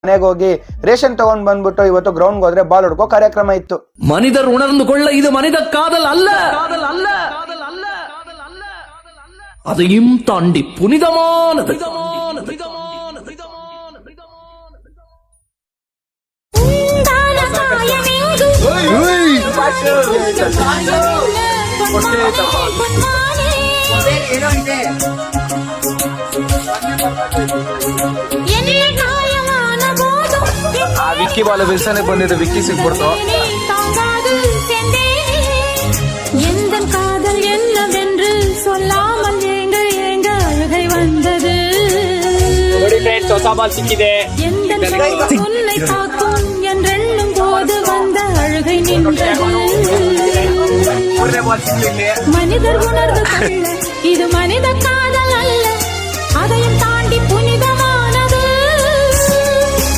ಮನೆಗೆ ಹೋಗಿ ರೇಷನ್ ತಗೊಂಡ್ ಬಂದ್ಬಿಟ್ಟು ಇವತ್ತು ಗ್ರೌಂಡ್ ಹೋದ್ರೆ ಬಾಲ್ ಹೊಡ್ಕೋ ಕಾರ್ಯಕ್ರಮ ಇತ್ತು. ಮನಿದರ್ ಉಣರ್ந்துಕೊಳ್ಳ ಇದು ಮನಿದ ಕಾದಲ್ ಅಲ್ಲ, அதையும் தாண்டி புனிதமானது. ವಿಕ್ಕಿ ಬಾಲ ಬಿಲ್ಸನೆ ಬಂದಿದೆ, ವಿಕ್ಕಿ ಸಿಕ್ಬಿಡ್ತು. காதல் என்னவென்று சொல்லாமல் ஏங்க ஏங்க அழுகை வந்தது. உன்னை பார்க்கும் என்றெண்ணும் போது வந்த அழுகை நின்றது. மனிதர் உணர்வு கொள்ள இது மனித காதல் அல்ல, அதை